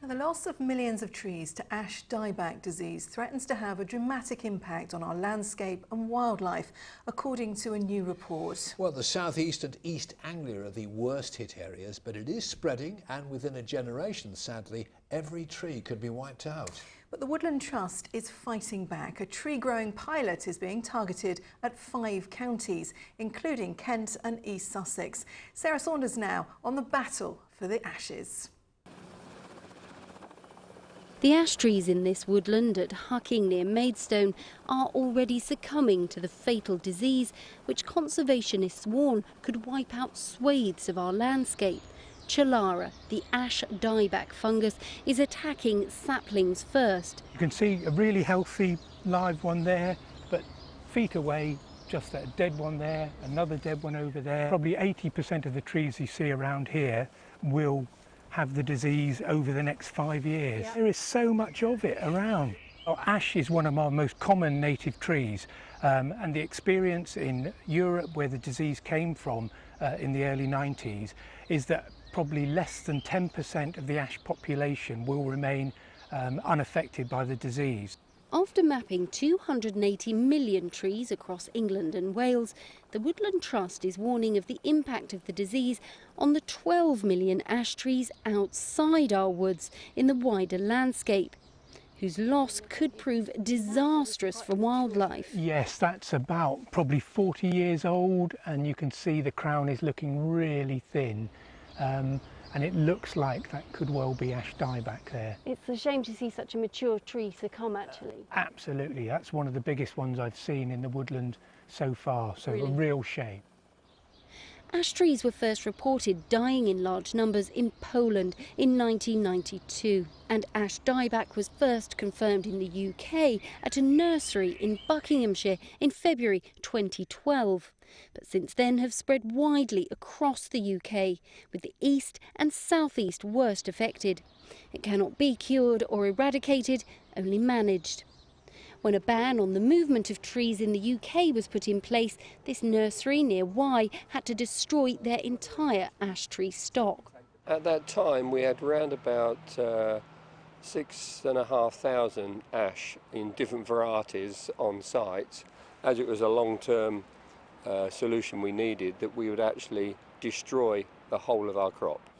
Now, the loss of millions of trees to ash dieback disease threatens to have a dramatic impact on our landscape and wildlife, according to a new report. Well, the southeast and East Anglia are the worst hit areas, but it is spreading, and within a generation, sadly, every tree could be wiped out. But the Woodland Trust is fighting back. A tree growing pilot is being targeted at 5 counties, including Kent and East Sussex. Sarah Saunders now on the battle for the ashes. The ash trees in this woodland at Hucking near Maidstone are already succumbing to the fatal disease which conservationists warn could wipe out swathes of our landscape. Chalara, the ash dieback fungus, is attacking saplings first. You can see a really healthy live one there, but feet away, just a dead one there, another dead one over there. Probably 80% of the trees you see around here will have the disease over the next 5 years. There is so much of it around. Ash is one of our most common native trees, and the experience in Europe where the disease came from in the early 90s is that probably less than 10% of the ash population will remain unaffected by the disease. After mapping 280 million trees across England and Wales, the Woodland Trust is warning of the impact of the disease on the 12 million ash trees outside our woods in the wider landscape, whose loss could prove disastrous for wildlife. Yes, that's about probably 40 years old, and you can see the crown is looking really thin. And it looks like that could well be ash dieback there. It's a shame to see such a mature tree succumb, actually. Absolutely, that's one of the biggest ones I've seen in the woodland so far, so Really? A real shame. Ash trees were first reported dying in large numbers in Poland in 1992, and ash dieback was first confirmed in the UK at a nursery in Buckinghamshire in February 2012. But since then have spread widely across the UK, with the east and southeast worst affected. It cannot be cured or eradicated, only managed. When a ban on the movement of trees in the UK was put in place, this nursery near Wye had to destroy their entire ash tree stock. At that time we had around about 6,500 ash in different varieties on site. As it was a long-term solution we needed, that we would actually destroy the whole of our crop.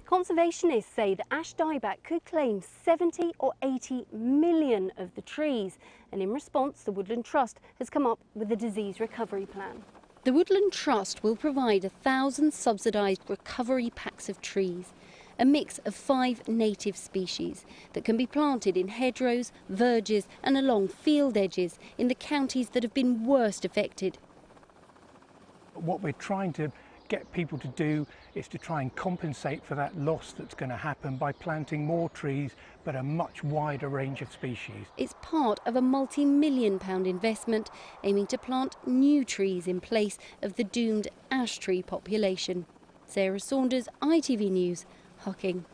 Conservationists say that ash dieback could claim 70 or 80 million of the trees, and in response the Woodland Trust has come up with a disease recovery plan. The Woodland Trust will provide 1,000 subsidised recovery packs of trees, a mix of 5 native species that can be planted in hedgerows, verges and along field edges in the counties that have been worst affected. What we're trying to get people to do is to try and compensate for that loss that's going to happen by planting more trees, but a much wider range of species. It's part of a multi-million-pound investment aiming to plant new trees in place of the doomed ash tree population. Sarah Saunders, ITV News, Hucking.